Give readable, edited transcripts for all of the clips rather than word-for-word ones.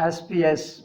SPS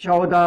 14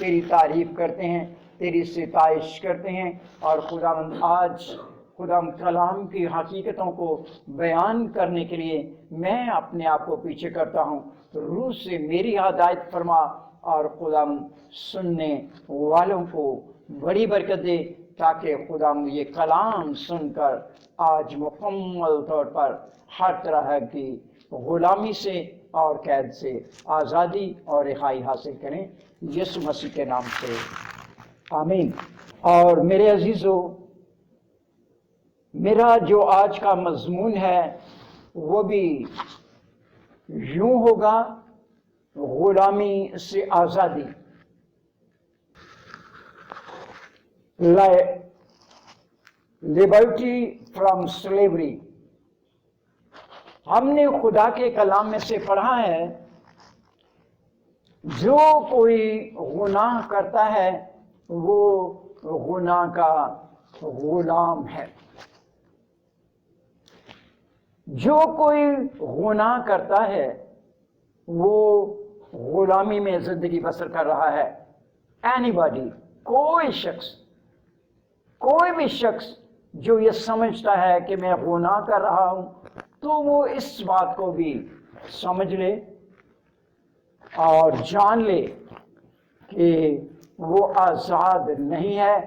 تیری تعریف کرتے ہیں، تیری ستائش کرتے ہیں۔ اور خداوند آج خداوند کلام کی حقیقتوں کو بیان کرنے کے لیے میں اپنے آپ کو پیچھے کرتا ہوں، روح سے میری ہدایت فرما اور خداوند سننے والوں کو بڑی برکت دے، تاکہ خداوند یہ کلام سن کر آج مکمل طور پر ہر طرح کی غلامی سے اور قید سے آزادی اور رہائی حاصل کریں، یسوع مسیح کے نام سے آمین۔ اور میرے عزیزو، میرا جو آج کا مضمون ہے وہ بھی یوں ہوگا، غلامی سے آزادی، لبرٹی فرام سلیوری۔ ہم نے خدا کے کلام میں سے پڑھا ہے، جو کوئی گناہ کرتا ہے وہ گناہ کا غلام ہے۔ جو کوئی گناہ کرتا ہے وہ غلامی میں زندگی بسر کر رہا ہے۔ اینی باڈی، کوئی بھی شخص جو یہ سمجھتا ہے کہ میں گناہ کر رہا ہوں، تو وہ اس بات کو بھی سمجھ لے اور جان لے کہ وہ آزاد نہیں ہے،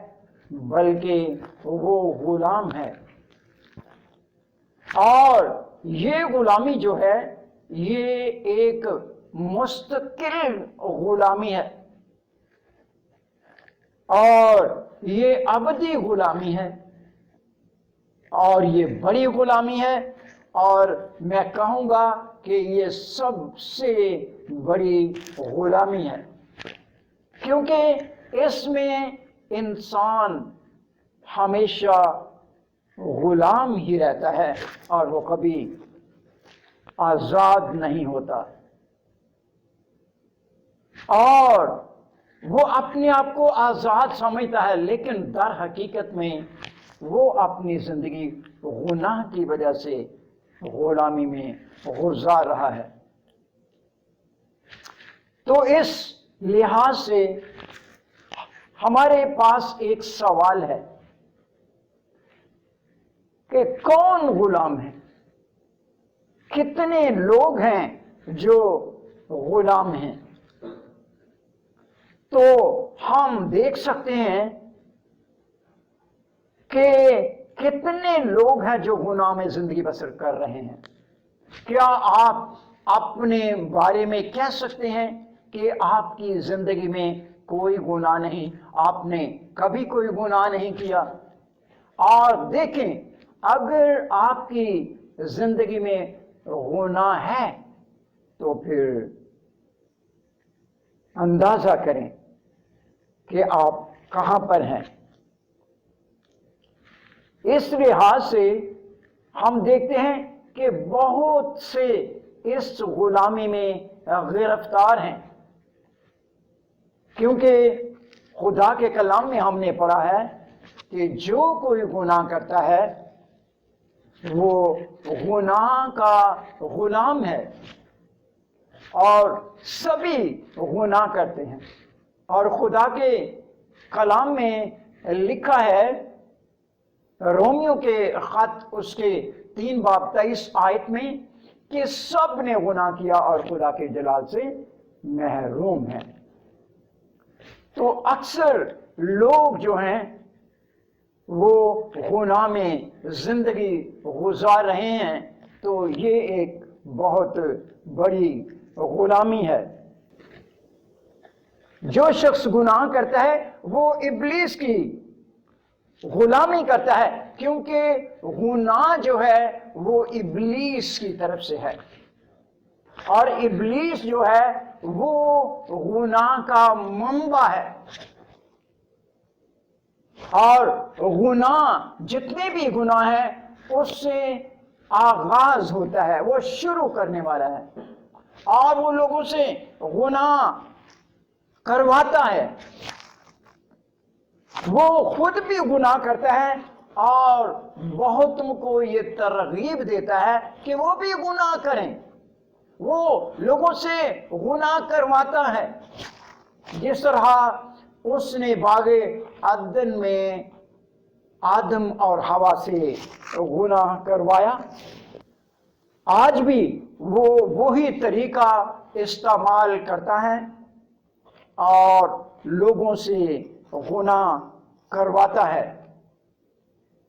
بلکہ وہ غلام ہے۔ اور یہ غلامی جو ہے یہ ایک مستقل غلامی ہے، اور یہ ابدی غلامی ہے، اور یہ بڑی غلامی ہے، اور میں کہوں گا کہ یہ سب سے بڑی غلامی ہے، کیونکہ اس میں انسان ہمیشہ غلام ہی رہتا ہے اور وہ کبھی آزاد نہیں ہوتا، اور وہ اپنے آپ کو آزاد سمجھتا ہے، لیکن در حقیقت میں وہ اپنی زندگی گناہ کی وجہ سے غلامی میں گزار رہا ہے۔ تو اس لحاظ سے ہمارے پاس ایک سوال ہے کہ کون غلام ہے؟ کتنے لوگ ہیں جو غلام ہیں؟ تو ہم دیکھ سکتے ہیں کہ کتنے لوگ ہیں جو گناہ میں زندگی بسر کر رہے ہیں۔ کیا آپ اپنے بارے میں کہہ سکتے ہیں کہ آپ کی زندگی میں کوئی گناہ نہیں، آپ نے کبھی کوئی گناہ نہیں کیا؟ اور دیکھیں، اگر آپ کی زندگی میں گناہ ہے تو پھر اندازہ کریں کہ آپ کہاں پر ہیں۔ اس لحاظ سے ہم دیکھتے ہیں کہ بہت سے اس غلامی میں گرفتار ہیں، کیونکہ خدا کے کلام میں ہم نے پڑھا ہے کہ جو کوئی گناہ کرتا ہے وہ گناہ کا غلام ہے، اور سبھی گناہ کرتے ہیں۔ اور خدا کے کلام میں لکھا ہے، رومیو کے خط اس کے 3 باب 23 آیت میں، کہ سب نے گناہ کیا اور خدا کے جلال سے محروم ہیں۔ تو اکثر لوگ جو ہیں وہ گناہ میں زندگی گزار رہے ہیں، تو یہ ایک بہت بڑی غلامی ہے۔ جو شخص گناہ کرتا ہے وہ ابلیس کی غلامی کرتا ہے، کیونکہ گناہ جو ہے وہ ابلیس کی طرف سے ہے، اور ابلیس جو ہے وہ گناہ کا منبع ہے، اور گناہ جتنے بھی گناہ ہیں اس سے آغاز ہوتا ہے، وہ شروع کرنے والا ہے، اور وہ لوگوں سے گناہ کرواتا ہے، وہ خود بھی گناہ کرتا ہے اور بہتوں کو یہ ترغیب دیتا ہے کہ وہ بھی گناہ کریں، وہ لوگوں سے گناہ کرواتا ہے، جس طرح اس نے باغ عدن میں آدم اور حوا سے گناہ کروایا، آج بھی وہ وہی طریقہ استعمال کرتا ہے اور لوگوں سے گناہ کرواتا ہے۔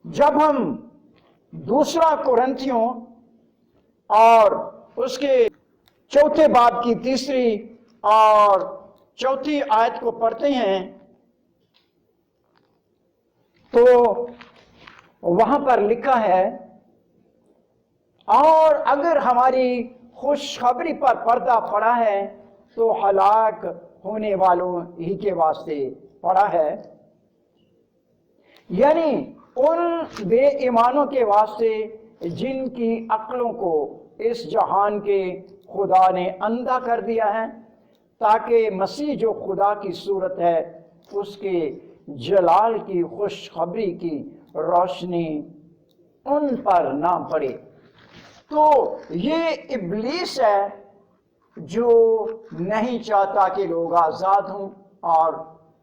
جب ہم دوسرا قرنتھیوں اور اس کے چوتھے باب کی تیسری اور چوتھی آیت کو پڑھتے ہیں تو وہاں پر لکھا ہے، اور اگر ہماری خوشخبری پر پردہ پڑا ہے تو ہلاک ہونے والوں ہی کے واسطے پڑا ہے، یعنی ان بے ایمانوں کے واسطے جن کی عقلوں کو اس جہان کے خدا نے اندھا کر دیا ہے، تاکہ مسیح جو خدا کی صورت ہے اس کے جلال کی خوشخبری کی روشنی ان پر نہ پڑے۔ تو یہ ابلیس ہے جو نہیں چاہتا کہ لوگ آزاد ہوں، اور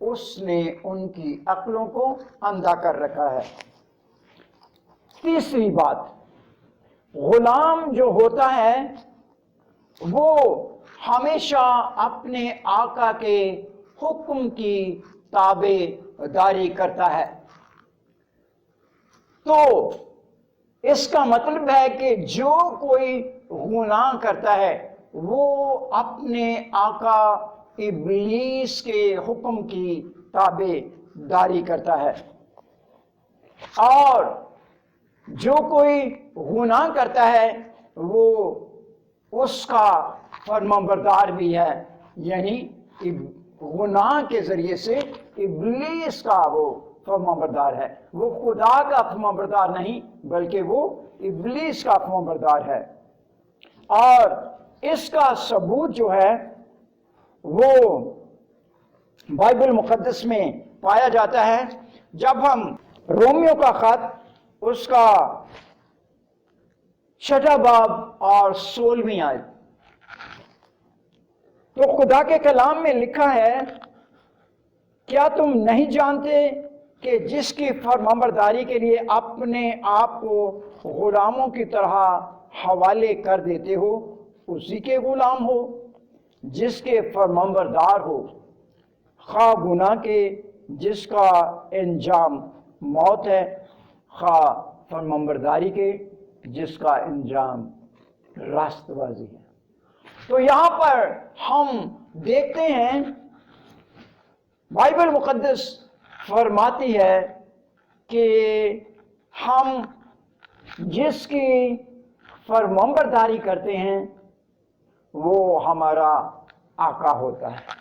اس نے ان کی عقلوں کو اندھا کر رکھا ہے۔ تیسری بات، غلام جو ہوتا ہے وہ ہمیشہ اپنے آقا کے حکم کی تابع داری کرتا ہے۔ تو اس کا مطلب ہے کہ جو کوئی گناہ کرتا ہے وہ اپنے آقا ابلیس کے حکم کی تابع داری کرتا ہے، اور جو کوئی گناہ کرتا ہے وہ اس کا فرمانبردار بھی ہے، یعنی گناہ کے ذریعے سے ابلیس کا وہ فرمانبردار ہے۔ وہ خدا کا فرمانبردار نہیں بلکہ وہ ابلیس کا فرمانبردار ہے۔ اور اس کا ثبوت جو ہے وہ بائبل مقدس میں پایا جاتا ہے۔ جب ہم رومیو کا خط اس کا 6 باب اور 16ویں آیت، تو خدا کے کلام میں لکھا ہے، کیا تم نہیں جانتے کہ جس کی فرمانبرداری کے لیے اپنے آپ کو غلاموں کی طرح حوالے کر دیتے ہو اسی کے غلام ہو، جس کے فرمانبردار ہو، خواہ گناہ کے جس کا انجام موت ہے، خواہ فرمانبرداری کے جس کا انجام راست بازی ہے۔ تو یہاں پر ہم دیکھتے ہیں بائبل مقدس فرماتی ہے کہ ہم جس کی فرمانبرداری کرتے ہیں وہ ہمارا آقا ہوتا ہے۔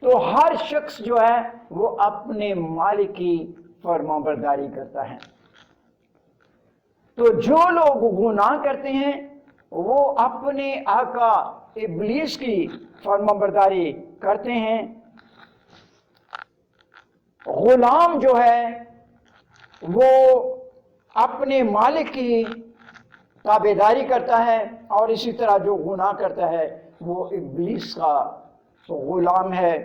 تو ہر شخص جو ہے وہ اپنے مالک کی فرمانبرداری کرتا ہے۔ تو جو لوگ گناہ کرتے ہیں وہ اپنے آقا ابلیس کی فرمانبرداری کرتے ہیں۔ غلام جو ہے وہ اپنے مالک کی تابعداری کرتا ہے، اور اسی طرح جو گناہ کرتا ہے وہ ابلیس کا غلام ہے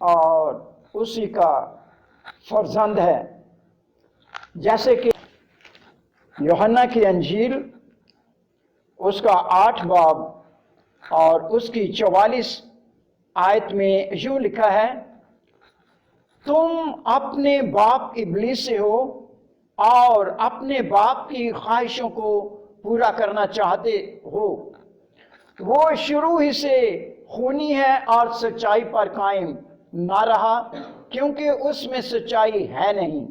اور اسی کا فرزند ہے۔ جیسے کہ یوحنا کی انجیل اس کا 8 باب اور اس کی 44 آیت میں یوں لکھا ہے، تم اپنے باپ ابلیس سے ہو اور اپنے باپ کی خواہشوں کو پورا کرنا چاہتے ہو۔ وہ شروع ہی سے خونی ہے اور سچائی پر قائم نہ رہا، کیونکہ اس میں سچائی ہے نہیں۔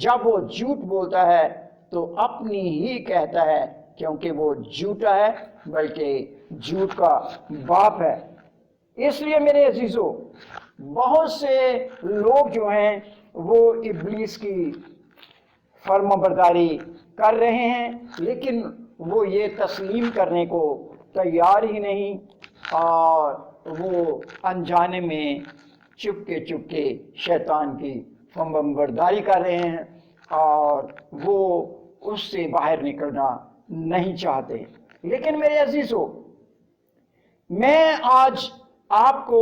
جب وہ جھوٹ بولتا ہے تو اپنی ہی کہتا ہے، کیونکہ وہ جھوٹا ہے بلکہ جھوٹ کا باپ ہے۔ اس لیے میرے عزیزو، بہت سے لوگ جو ہیں وہ ابلیس کی فرمانبرداری کر رہے ہیں، لیکن وہ یہ تسلیم کرنے کو تیار ہی نہیں، اور وہ انجانے میں چپکے شیطان کی فرمانبرداری کر رہے ہیں، اور وہ اس سے باہر نکلنا نہیں چاہتے۔ لیکن میرے عزیزو، میں آج آپ کو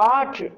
8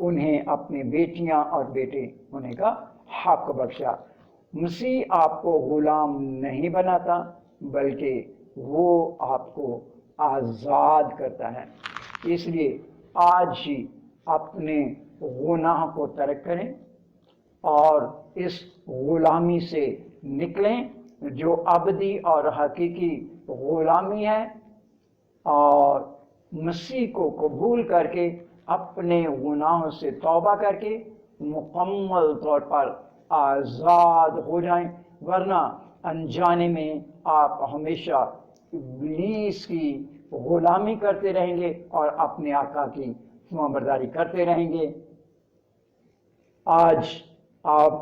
انہیں اپنی بیٹیاں اور بیٹے ہونے کا حق بخشا۔ مسیح آپ کو غلام نہیں بناتا بلکہ وہ آپ کو آزاد کرتا ہے۔ اس لیے آج ہی اپنے گناہ کو ترک کریں اور اس غلامی سے نکلیں جو ابدی اور حقیقی غلامی ہے، اور مسیح کو قبول کر کے اپنے گناہوں سے توبہ کر کے مکمل طور پر آزاد ہو جائیں، ورنہ انجانے میں آپ ہمیشہ ابلیس کی غلامی کرتے رہیں گے اور اپنے آقا کی فرمانبرداری کرتے رہیں گے۔ آج آپ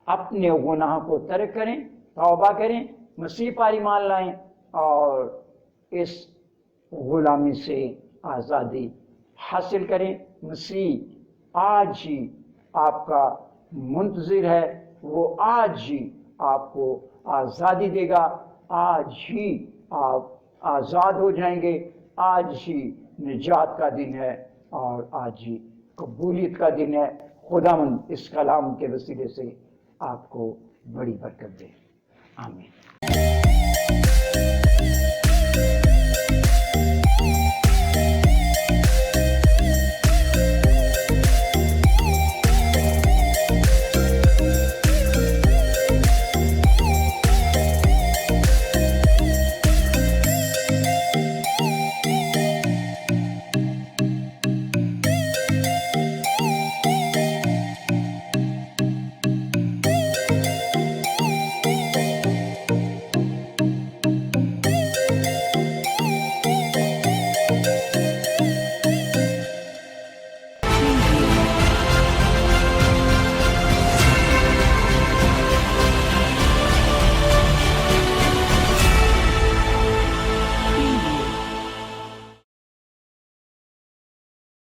اپنے گناہ کو ترک کریں، توبہ کریں، مسیح پر ایمان لائیں اور اس غلامی سے آزادی حاصل کریں۔ مسیح آج ہی آپ کا منتظر ہے، وہ آج ہی آپ کو آزادی دے گا، آج ہی آپ آزاد ہو جائیں گے، آج ہی نجات کا دن ہے اور آج ہی قبولیت کا دن ہے۔ خداوند اس کلام کے وسیلے سے آپ کو بڑی برکت دے، آمین۔